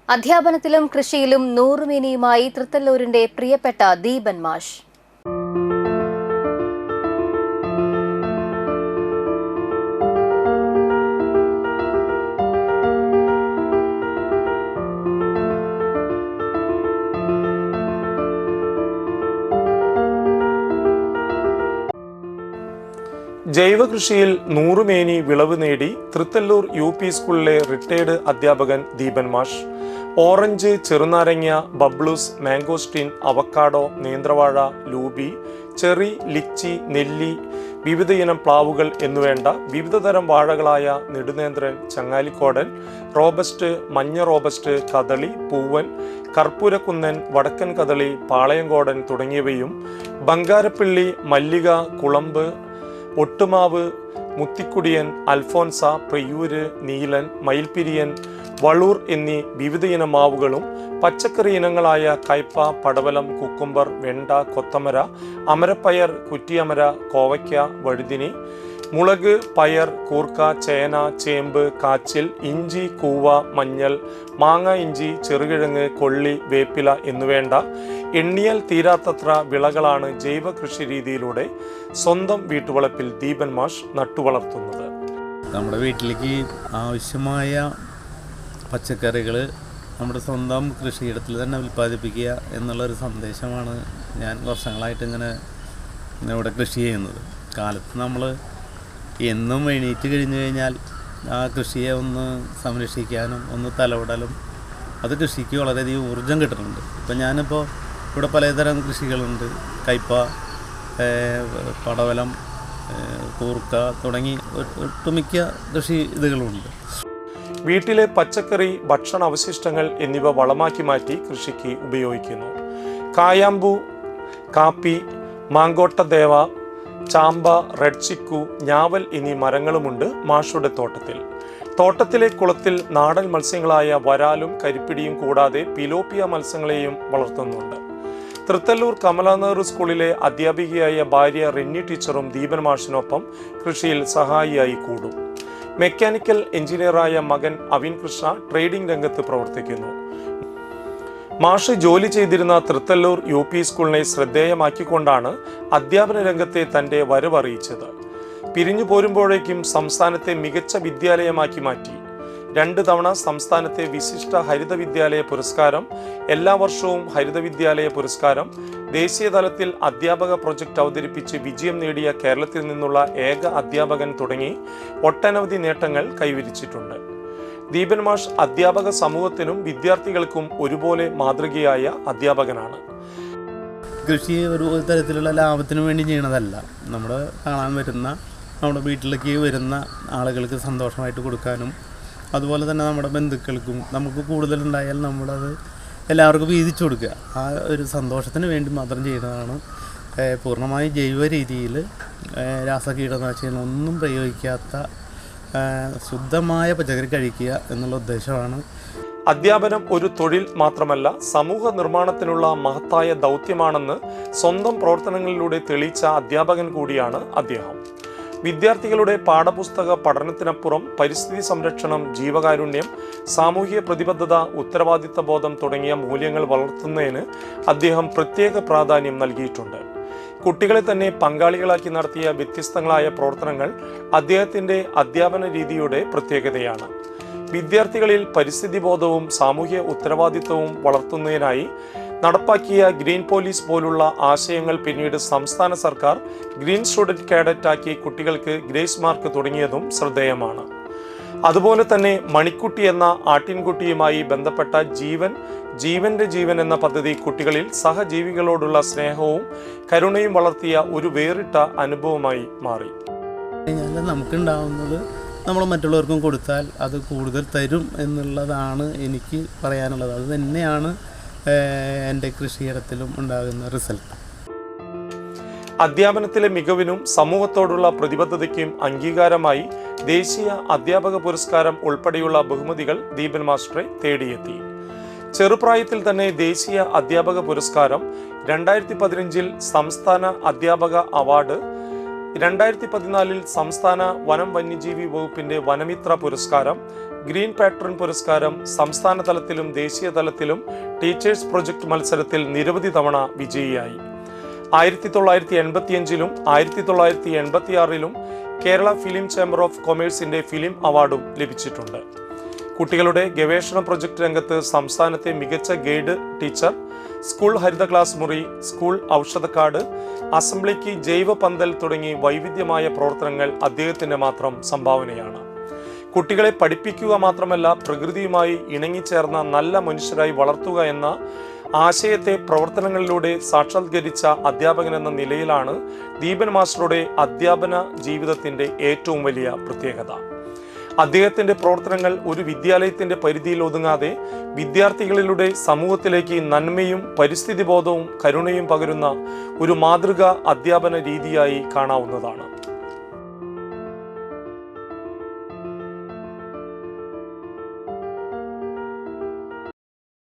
അധ്യാപനത്തിലും കൃഷിയിലും നൂറുമേനിയുമായി തൃത്തല്ലൂരിന്റെ പ്രിയപ്പെട്ട ദീപൻ മാഷ്. ജൈവകൃഷിയിൽ നൂറുമേനി വിളവ് നേടി തൃത്തല്ലൂർ UP സ്കൂളിലെ റിട്ടയർഡ് അധ്യാപകൻ ദീപൻ മാഷ്. ഓറഞ്ച്, ചെറുനാരങ്ങ, ബബ്ലൂസ്, മാംഗോസ്റ്റീൻ, അവക്കാഡോ, നേന്ത്രവാഴ, ലൂബി, ചെറി, ലിച്ചി, നെല്ലി, വിവിധ ഇനം പ്ലാവുകൾ എന്നുവേണ്ട വിവിധതരം വാഴകളായ നെടുനേന്ത്രൻ, ചങ്ങാലിക്കോടൻ, റോബസ്റ്റ്, മഞ്ഞ റോബസ്റ്റ്, കദളി, പൂവൻ, കർപ്പൂരക്കുന്നൻ, വടക്കൻ കദളി, പാളയംകോടൻ തുടങ്ങിയവയും ബംഗാരപ്പിള്ളി, മല്ലിക, കുളമ്പ്, ഒട്ടുമാവ്, മുത്തിക്കുടിയൻ, അൽഫോൻസ, പ്രിയൂര്, നീലൻ, മയിൽപിരിയൻ, വളൂർ എന്നീ വിവിധ ഇനം മാവുകളും പച്ചക്കറി ഇനങ്ങളായ കയ്പ, പടവലം, കുക്കുംബർ, വെണ്ട, കൊത്തമര, അമരപ്പയർ, കുറ്റിയമര, കോവയ്ക്ക, വഴുതിനി, മുളക്, പയർ, കൂർക്ക, ചേന, ചേമ്പ്, കാച്ചിൽ, ഇഞ്ചി, കൂവ, മഞ്ഞൾ, മാങ്ങ, ഇഞ്ചി, ചെറുകിഴങ്ങ്, കൊള്ളി, വേപ്പില എന്നുവേണ്ട എണ്ണിയാൽ തീരാത്തത്ര വിളകളാണ് ജൈവ കൃഷി രീതിയിലൂടെ സ്വന്തം വീട്ടുവളപ്പിൽ ദീപൻ മാഷ് നട്ടുവളർത്തുന്നത്. നമ്മുടെ വീട്ടിലേക്ക് ആവശ്യമായ പച്ചക്കറികൾ നമ്മുടെ സ്വന്തം കൃഷിയിടത്തിൽ തന്നെ ഉൽപ്പാദിപ്പിക്കുക എന്നുള്ളൊരു സന്ദേശമാണ് ഞാൻ വർഷങ്ങളായിട്ട് ഇങ്ങനെ ഇവിടെ കൃഷി ചെയ്യുന്നത്. കാലത്ത് നമ്മൾ എന്നും എണീറ്റ് കഴിഞ്ഞു കഴിഞ്ഞാൽ ആ കൃഷിയെ ഒന്ന് സംരക്ഷിക്കാനും ഒന്ന് തലവിടലും അത് കൃഷിക്ക് വളരെയധികം ഊർജം കിട്ടുന്നുണ്ട്. ഇപ്പം ഞാനിപ്പോൾ ഇവിടെ പലതരം കൃഷികളുണ്ട്. കയ്പ, പടവലം, കൂർക്ക തുടങ്ങി ഒട്ടുമിക്ക കൃഷി ഇതുകളുണ്ട്. വീട്ടിലെ പച്ചക്കറി, ഭക്ഷണ അവശിഷ്ടങ്ങൾ എന്നിവ വളമാക്കി മാറ്റി കൃഷിക്ക് ഉപയോഗിക്കുന്നു. കായാമ്പൂ, കാപ്പി, മാങ്കോട്ടദേവ, ചാമ്പ, റെഡ് ചിക്കു, ഞാവൽ എന്നീ മരങ്ങളുമുണ്ട് മാഷുടെ തോട്ടത്തിൽ. തോട്ടത്തിലെ കുളത്തിൽ നാടൻ മത്സ്യങ്ങളായ വരാലും കരിപ്പിടിയും കൂടാതെ പിലോപ്പിയ മത്സ്യങ്ങളെയും വളർത്തുന്നുണ്ട്. തൃത്തല്ലൂർ കമലാ നെഹ്റു സ്കൂളിലെ അധ്യാപികയായ ഭാര്യ റിന്നി ടീച്ചറും ദീപൻ മാഷിനൊപ്പം കൃഷിയിൽ സഹായിയായി കൂടും. മെക്കാനിക്കൽ എഞ്ചിനീയറായ മകൻ അവിൻ കൃഷ്ണ ട്രേഡിംഗ് രംഗത്ത് പ്രവർത്തിക്കുന്നു. മാഷ് ജോലി ചെയ്തിരുന്ന തൃത്തല്ലൂർ UP സ്കൂളിനെ ശ്രദ്ധേയമാക്കിക്കൊണ്ടാണ് അധ്യാപന രംഗത്തെ തൻ്റെ വരവറിയിച്ചത്. പിരിഞ്ഞു പോരുമ്പോഴേക്കും സംസ്ഥാനത്തെ മികച്ച വിദ്യാലയമാക്കി മാറ്റി. 2 തവണ സംസ്ഥാനത്തെ വിശിഷ്ട ഹരിത വിദ്യാലയ പുരസ്കാരം, എല്ലാ വർഷവും ഹരിത വിദ്യാലയ പുരസ്കാരം, ദേശീയ തലത്തിൽ അധ്യാപക പ്രൊജക്ട് അവതരിപ്പിച്ച് വിജയം നേടിയ കേരളത്തിൽ നിന്നുള്ള ഏക അധ്യാപകൻ തുടങ്ങി ഒട്ടനവധി നേട്ടങ്ങൾ കൈവരിച്ചിട്ടുണ്ട്. ദീപൻ മാഷ് അധ്യാപക സമൂഹത്തിനും വിദ്യാർത്ഥികൾക്കും ഒരുപോലെ മാതൃകയായ അധ്യാപകനാണ്. കൃഷി ഒരു തരത്തിലുള്ള ലാഭത്തിന് വേണ്ടി ചെയ്യണതല്ല. നമ്മുടെ കാണാൻ വരുന്ന നമ്മുടെ വീട്ടിലേക്ക് വരുന്ന ആളുകൾക്ക് സന്തോഷമായിട്ട് കൊടുക്കാനും അതുപോലെ തന്നെ നമ്മുടെ ബന്ധുക്കൾക്കും നമുക്ക് കൂടുതലുണ്ടായാൽ നമ്മളത് എല്ലാവർക്കും വീതിച്ചു കൊടുക്കുക. ആ ഒരു സന്തോഷത്തിന് വേണ്ടി മാത്രം ചെയ്യുന്നതാണ്. പൂർണ്ണമായും ജൈവ രീതിയിൽ രാസകീടനാശിനികളൊന്നും പ്രയോഗിക്കാത്ത ശുദ്ധമായ പച്ചക്കറി കഴിക്കുക എന്നുള്ള ഉദ്ദേശമാണ്. അധ്യാപനം ഒരു തൊഴിൽ മാത്രമല്ല, സമൂഹ നിർമ്മാണത്തിനുള്ള മഹത്തായ ദൗത്യമാണെന്ന് സ്വന്തം പ്രവർത്തനങ്ങളിലൂടെ തെളിയിച്ച അധ്യാപകൻ കൂടിയാണ് അദ്ദേഹം. വിദ്യാർത്ഥികളുടെ പാഠപുസ്തക പഠനത്തിനപ്പുറം പരിസ്ഥിതി സംരക്ഷണം, ജീവകാരുണ്യം, സാമൂഹിക പ്രതിബദ്ധത, ഉത്തരവാദിത്ത ബോധം തുടങ്ങിയ മൂല്യങ്ങൾ വളർത്തുന്നതിന് അദ്ദേഹം പ്രത്യേക പ്രാധാന്യം നൽകിയിട്ടുണ്ട്. കുട്ടികളെ തന്നെ പങ്കാളികളാക്കി നടത്തിയ വ്യത്യസ്തങ്ങളായ പ്രവർത്തനങ്ങൾ അദ്ദേഹത്തിൻ്റെ അധ്യാപന രീതിയുടെ പ്രത്യേകതയാണ്. വിദ്യാർത്ഥികളിൽ പരിസ്ഥിതി ബോധവും സാമൂഹ്യ ഉത്തരവാദിത്വവും വളർത്തുന്നതിനായി നടപ്പാക്കിയ ഗ്രീൻ പോലീസ് പോലുള്ള ആശയങ്ങൾ പിന്നീട് സംസ്ഥാന സർക്കാർ ഗ്രീൻ സ്റ്റുഡൻറ് കാഡറ്റ് ആക്കി കുട്ടികൾക്ക് ഗ്രേസ് മാർക്ക് തുടങ്ങിയതും ശ്രദ്ധേയമാണ്. അതുപോലെ തന്നെ മണിക്കുട്ടി എന്ന ആട്ടിൻകുട്ടിയുമായി ബന്ധപ്പെട്ട ജീവന്റെ ജീവൻ എന്ന പദ്ധതി കുട്ടികളിൽ സഹജീവികളോടുള്ള സ്നേഹവും കരുണയും വളർത്തിയ ഒരു വേറിട്ട അനുഭവമായി മാറി. നമുക്കുണ്ടാവുന്നത് നമ്മൾ മറ്റുള്ളവർക്കും കൊടുത്താൽ അത് കൂടുതൽ തരും എന്നുള്ളതാണ് എനിക്ക് പറയാനുള്ളത്. അത് തന്നെയാണ് എൻ്റെ കൃഷിയിടത്തിലും ഉണ്ടാകുന്ന റിസൾട്ട്. അധ്യാപനത്തിലെ മികവിനും സമൂഹത്തോടുള്ള പ്രതിബദ്ധതയ്ക്കും അംഗീകാരമായി ദേശീയ അധ്യാപക പുരസ്കാരം ഉൾപ്പെടെയുള്ള ബഹുമതികൾ ദീപൻ മാസ്റ്ററെ തേടിയെത്തി. ചെറുപ്രായത്തിൽ തന്നെ ദേശീയ അധ്യാപക പുരസ്കാരം, 2015 സംസ്ഥാന അധ്യാപക അവാർഡ്, 2014 സംസ്ഥാന വനം വന്യജീവി വകുപ്പിന്റെ വനമിത്ര പുരസ്കാരം, ഗ്രീൻ പാട്രൺ പുരസ്കാരം സംസ്ഥാന തലത്തിലും ദേശീയ തലത്തിലും ടീച്ചേഴ്സ് പ്രൊജക്ട് മത്സരത്തിൽ നിരവധി തവണ വിജയിയായി. 1985-ലും 1986-ലും കേരള ഫിലിം ചേംബർ ഓഫ് കൊമേഴ്സിന്റെ ഫിലിം അവാർഡും ലഭിച്ചിട്ടുണ്ട്. കുട്ടികളുടെ ഗവേഷണ പ്രൊജക്ട് രംഗത്ത് സംസ്ഥാനത്തെ മികച്ച ഗൈഡ് ടീച്ചർ, സ്കൂൾ ഹരിത ക്ലാസ് മുറി, സ്കൂൾ ഔഷധക്കാട്, അസംബ്ലിക്ക് ജൈവ പന്തൽ തുടങ്ങി വൈവിധ്യമായ പ്രവർത്തനങ്ങൾ അദ്ദേഹത്തിന്റെ മാത്രം സംഭാവനയാണ്. കുട്ടികളെ പഠിപ്പിക്കുക മാത്രമല്ല, പ്രകൃതിയുമായി ഇണങ്ങിച്ചേർന്ന നല്ല മനുഷ്യരായി വളർത്തുക എന്ന ആശയത്തെ പ്രവർത്തനങ്ങളിലൂടെ സാക്ഷാത്കരിച്ച അധ്യാപകൻ എന്ന നിലയിലാണ് ദീപൻ മാസ്റ്ററുടെ അധ്യാപന ജീവിതത്തിന്റെ ഏറ്റവും വലിയ പ്രത്യേകത. അദ്ദേഹത്തിന്റെ പ്രവർത്തനങ്ങൾ ഒരു വിദ്യാലയത്തിന്റെ പരിധിയിൽ ഒതുങ്ങാതെ വിദ്യാർത്ഥികളിലൂടെ സമൂഹത്തിലേക്ക് നന്മയും പരിസ്ഥിതി ബോധവും കരുണയും പകരുന്ന ഒരു മാതൃകാ അധ്യാപന രീതിയായി കാണാവുന്നതാണ്.